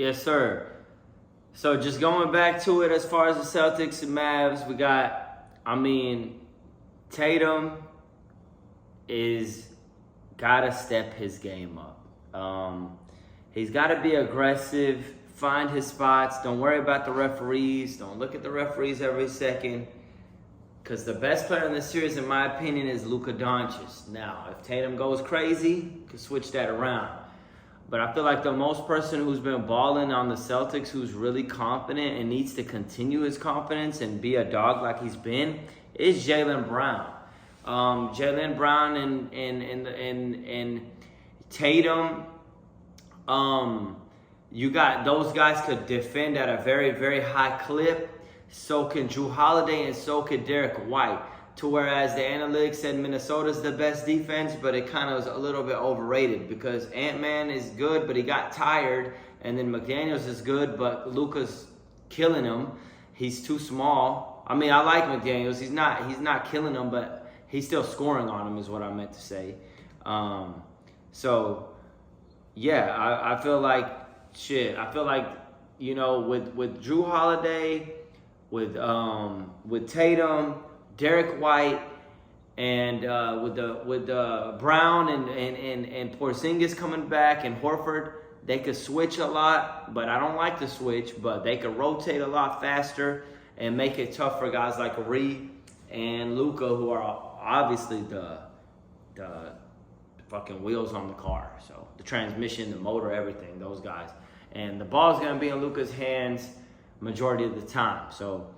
Yes, sir. So just going back to it, as far as the Celtics and Mavs, we got, Tatum is gotta step his game up. He's gotta be aggressive, find his spots, don't worry about the referees, don't look at the referees every second. Because the best player in this series, in my opinion, is Luka Doncic. Now, if Tatum goes crazy, you can switch that around. But I feel like the most person who's been balling on the Celtics, who's really confident and needs to continue his confidence and be a dog like he's been, is Jaylen Brown. Jaylen Brown and Tatum. You got those guys could defend at a very, very high clip. So can Drew Holiday and so can Derek White. To whereas the analytics said Minnesota's the best defense, but it kind of was a little bit overrated because Ant-Man is good, but he got tired. And then McDaniels is good, but Luka's killing him. He's too small. I like McDaniels. He's not killing him, but he's still scoring on him is what I meant to say. I feel like with Drew Holiday, with Tatum, Derek White, and with Brown and Porzingis coming back and Horford, they could switch a lot, but I don't like to switch. But they could rotate a lot faster and make it tough for guys like Reed and Luka, who are obviously the fucking wheels on the car. So the transmission, the motor, everything, those guys. And the ball's gonna be in Luka's hands majority of the time. So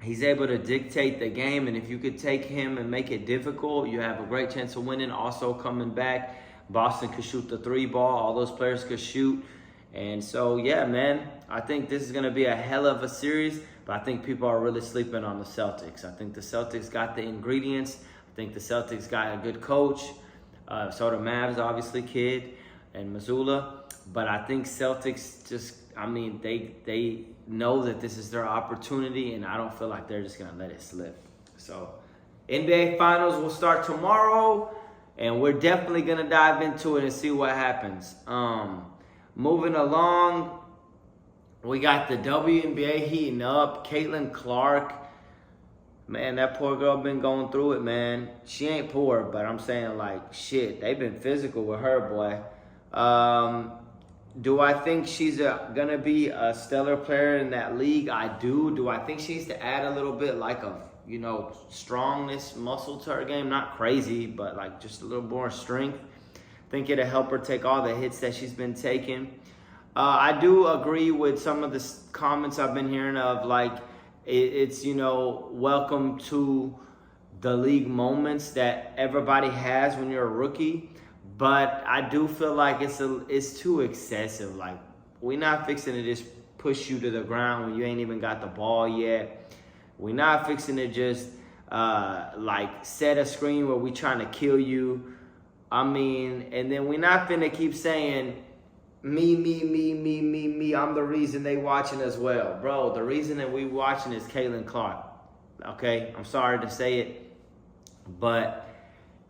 he's able to dictate the game, and if you could take him and make it difficult, you have a great chance of winning. Also coming back, Boston could shoot the 3 ball. All those players could shoot. And so, yeah, man, I think this is going to be a hell of a series, but I think people are really sleeping on the Celtics. I think the Celtics got the ingredients. I think the Celtics got a good coach. So the Mavs, obviously, Kid and Mazzulla. But I think Celtics just, they know that this is their opportunity, and I don't feel like they're just going to let it slip. So NBA Finals will start tomorrow, and we're definitely going to dive into it and see what happens. Moving along, we got the WNBA heating up. Caitlin Clark, man, that poor girl been going through it, man. She ain't poor, but I'm saying, shit, they've been physical with her, boy. Do I think she's going to be a stellar player in that league? I do. Do I think she needs to add a little bit of strongness, muscle to her game? Not crazy, but just a little more strength. I think it'll help her take all the hits that she's been taking. I do agree with some of the comments I've been hearing of it's welcome to the league moments that everybody has when you're a rookie. But I do feel like it's too excessive. We're not fixing to just push you to the ground when you ain't even got the ball yet. We're not fixing to just set a screen where we trying to kill you. And then we're not finna keep saying me. I'm the reason they watching as well, bro. The reason that we watching is Caitlin Clark. Okay, I'm sorry to say it, but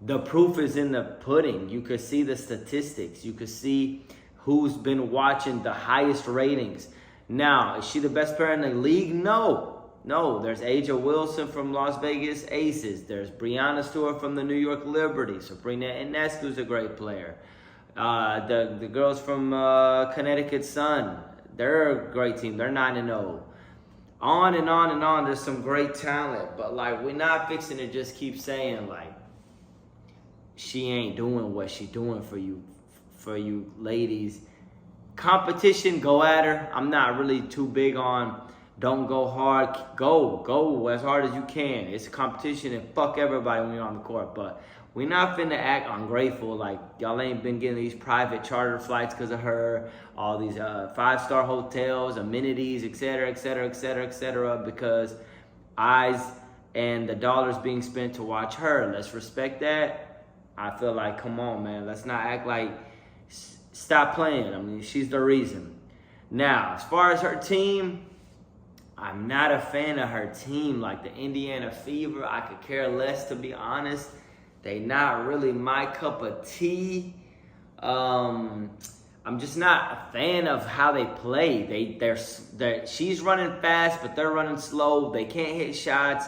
the proof is in the pudding. You could see the statistics. You could see who's been watching the highest ratings. Now, is she the best player in the league? No. There's Aja Wilson from Las Vegas Aces. There's Breanna Stewart from the New York Liberty. Sabrina Ionescu's a great player. The girls from Connecticut Sun, they're a great team. They're 9-0. On and on and on. There's some great talent. But, we're not fixing to just keep saying, she ain't doing what she doing for you ladies. Competition, go at her. I'm not really too big on don't go hard. Go as hard as you can. It's a competition, and fuck everybody when you're on the court. But we're not finna act ungrateful y'all ain't been getting these private charter flights because of her, all these 5-star hotels, amenities, etc., because eyes and the dollars being spent to watch her. Let's respect that. I feel come on, man. Let's not act stop playing. She's the reason. Now, as far as her team, I'm not a fan of her team. The Indiana Fever, I could care less, to be honest. They not really my cup of tea. I'm just not a fan of how they play. She's running fast, but they're running slow. They can't hit shots.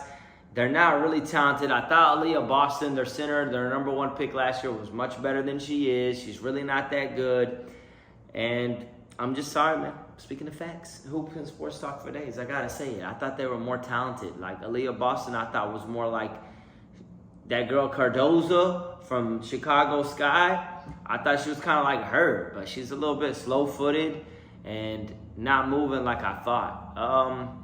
They're not really talented. I thought Aaliyah Boston, their center, their number 1 pick last year, was much better than she is. She's really not that good. And I'm just sorry, man. Speaking of facts, Hoop and Sports Talk for days, I gotta say it. I thought they were more talented. Like Aaliyah Boston, I thought was more like that girl Cardoza from Chicago Sky. I thought she was kind of like her, but she's a little bit slow-footed and not moving like I thought.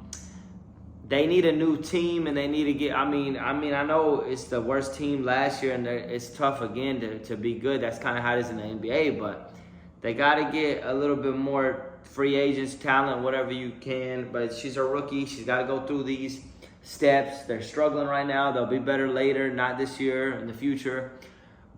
They need a new team, and they need to get. I mean, I know it's the worst team last year, and it's tough again to be good. That's kind of how it is in the NBA, but they got to get a little bit more free agents, talent, whatever you can. But she's a rookie. She's got to go through these steps. They're struggling right now. They'll be better later, not this year, in the future.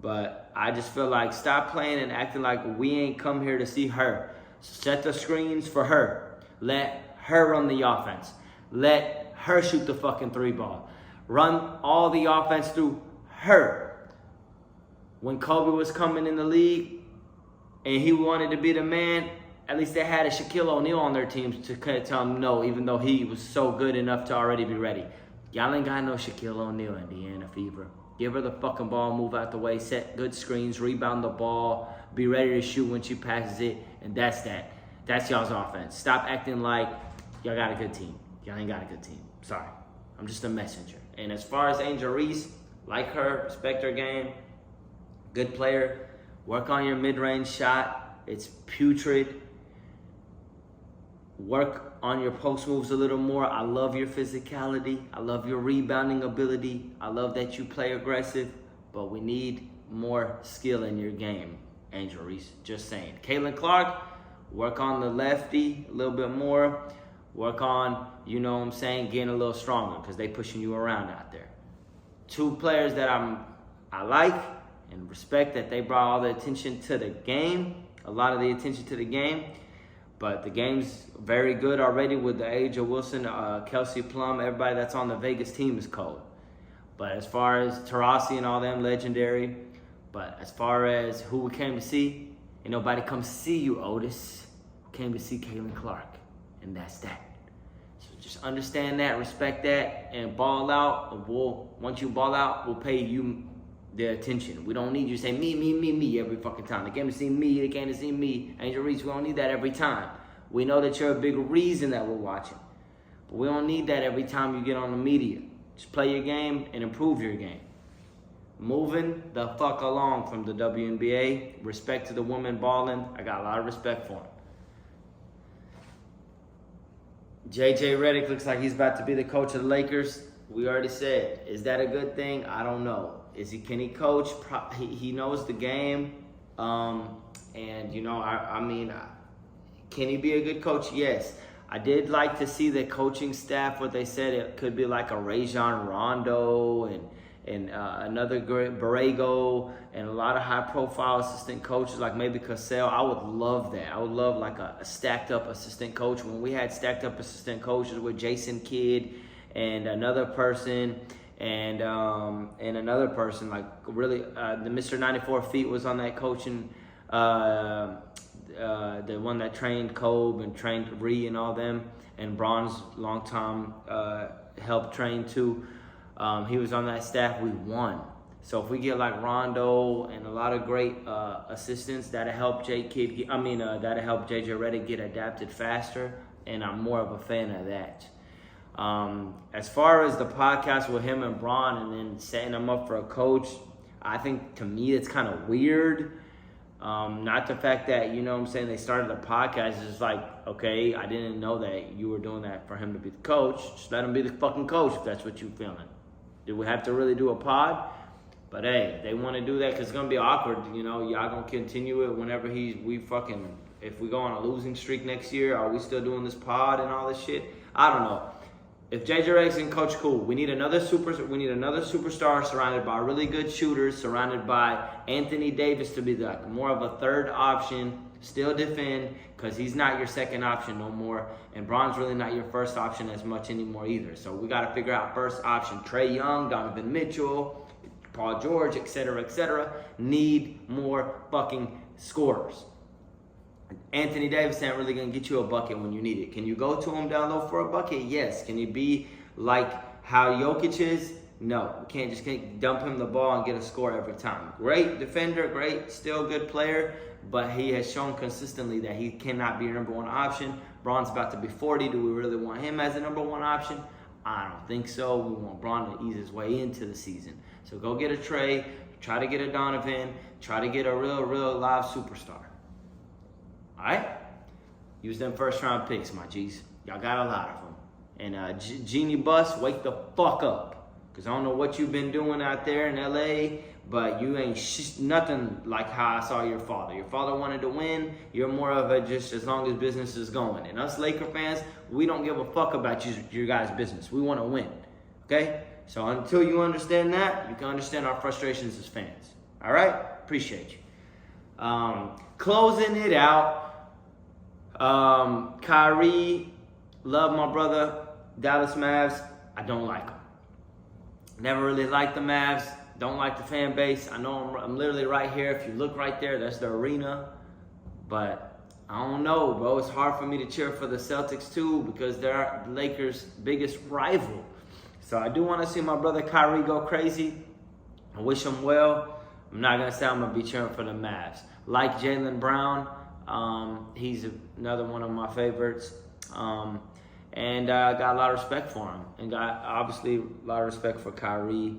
But I just feel like stop playing and acting like we ain't come here to see her. Set the screens for her. Let her run the offense. Let her shoot the fucking 3 ball. Run all the offense through her. When Kobe was coming in the league and he wanted to be the man, at least they had a Shaquille O'Neal on their team to kind of tell him no, even though he was so good enough to already be ready. Y'all ain't got no Shaquille O'Neal, Indiana Fever. Give her the fucking ball, move out the way, set good screens, rebound the ball, be ready to shoot when she passes it, and that's that. That's y'all's offense. Stop acting like y'all got a good team. Y'all ain't got a good team. Sorry. I'm just a messenger. And as far as Angel Reese, like her, respect her game, good player. Work on your mid-range shot. It's putrid. Work on your post moves a little more. I love your physicality. I love your rebounding ability. I love that you play aggressive, but we need more skill in your game, Angel Reese. Just saying. Caitlin Clark, work on the lefty a little bit more. Work on, you know what I'm saying, getting a little stronger because they pushing you around out there. 2 players that I like and respect that they brought all the attention to the game, a lot of the attention to the game. But the game's very good already with the age of Wilson, Kelsey Plum, everybody that's on the Vegas team is cold. But as far as Taurasi and all them, legendary. But as far as who we came to see, ain't nobody come see you, Otis. We came to see Caitlin Clark, and that's that. So just understand that, respect that, and ball out. Once you ball out, we'll pay you the attention. We don't need you to say me every fucking time. They came to see me, they came to see me. Angel Reese, we don't need that every time. We know that you're a big reason that we're watching. But we don't need that every time you get on the media. Just play your game and improve your game. Moving the fuck along from the WNBA. Respect to the women balling. I got a lot of respect for them. JJ Redick looks like he's about to be the coach of the Lakers. We already said, is that a good thing? I don't know. Can he coach? He knows the game. And, you know, I mean, can he be a good coach? Yes. I did like to see the coaching staff, what they said, it could be like a Rajon Rondo and another great Borrego and a lot of high-profile assistant coaches, like maybe Cassell. I would love that. I would love like a stacked-up assistant coach. When we had stacked-up assistant coaches with Jason Kidd and another person and another person, like really, the Mr. 94 Feet was on that coaching, the one that trained Kobe and trained Ree and all them, and Braun's long time helped train too. He was on that staff. We won. So if we get like Rondo and a lot of great assistants, that'll help that'll help JJ Redick get adapted faster, and I'm more of a fan of that. As far as the podcast with him and Braun and then setting him up for a coach, I think to me it's kind of weird. Not the fact that, you know what I'm saying, they started a podcast. It's just like, okay, I didn't know that you were doing that for him to be the coach. Just let him be the fucking coach if that's what you're feeling. Do we have to really do a pod? But hey, they want to do that because it's going to be awkward. You know, y'all going to continue it whenever if we go on a losing streak next year, are we still doing this pod and all this shit? I don't know. If JJ Redick's in coach, cool. We need another superstar surrounded by really good shooters, surrounded by Anthony Davis to be like more of a third option, still defend, because he's not your second option no more, and Braun's really not your first option as much anymore either. So we got to figure out first option. Trae Young, Donovan Mitchell, Paul George, etc., etc. need more fucking scorers. Anthony Davis ain't really gonna get you a bucket when you need it. Can you go to him down low for a bucket? Yes. Can you be like how Jokic is? No. You can't dump him the ball and get a score every time. Great defender, great, still good player, but he has shown consistently that he cannot be your number one option. Braun's about to be 40. Do we really want him as a number one option? I don't think so. We want Braun to ease his way into the season. So go get a Trey, try to get a Donovan, try to get a real live superstar. All right? Use them first round picks, my G's. Y'all got a lot of them. And Genie Bus, wake the fuck up. Because I don't know what you've been doing out there in LA, but you ain't nothing like how I saw your father. Your father wanted to win. You're more of a just as long as business is going. And us Laker fans, we don't give a fuck about your guys' business. We want to win. Okay? So until you understand that, you can understand our frustrations as fans. All right? Appreciate you. Closing it out. Kyrie, love my brother. Dallas Mavs, I don't like them. Never really liked the Mavs. Don't like the fan base. I know I'm literally right here. If you look right there, that's the arena. But I don't know, bro. It's hard for me to cheer for the Celtics too because they're the Lakers' biggest rival. So I do want to see my brother Kyrie go crazy. I wish him well. I'm not going to say I'm going to be cheering for the Mavs. Like Jaylen Brown, he's another one of my favorites. And got a lot of respect for him. And got, obviously, a lot of respect for Kyrie.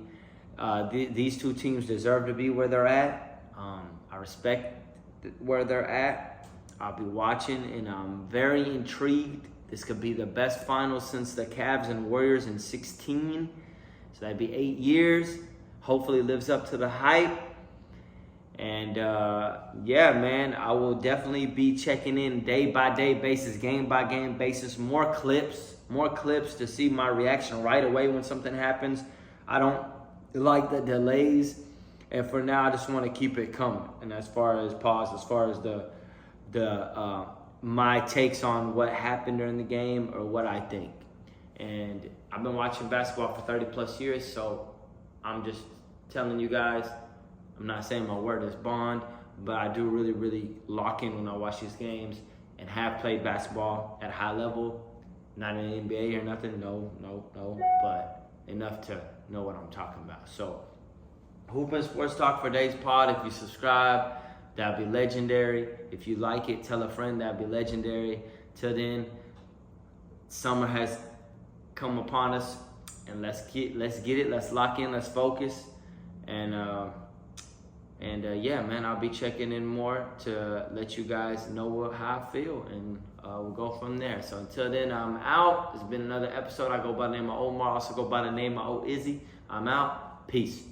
These two teams deserve to be where they're at. I respect where they're at. I'll be watching, and I'm very intrigued. This could be the best finals since the Cavs and Warriors in 16. So that'd be 8 years. Hopefully lives up to the hype. And yeah, man, I will definitely be checking in day-by-day basis, game-by-game basis. More clips to see my reaction right away when something happens. I don't like the delays. And for now, I just want to keep it coming. And as far as my takes on what happened during the game or what I think. And I've been watching basketball for 30 plus years, so I'm just telling you guys, I'm not saying my word is bond, but I do really, really lock in when I watch these games and have played basketball at a high level. Not in the NBA or nothing, no, but enough to know what I'm talking about. So, Hoop and Sports Talk for Days Pod. If you subscribe, that'd be legendary. If you like it, tell a friend, that'd be legendary. Till then, summer has come upon us, and let's get it. Let's lock in. Let's focus. And yeah, man, I'll be checking in more to let you guys know how I feel, and we'll go from there. So until then, I'm out. It's been another episode. I go by the name of Omar. I also go by the name of Izzy. I'm out. Peace.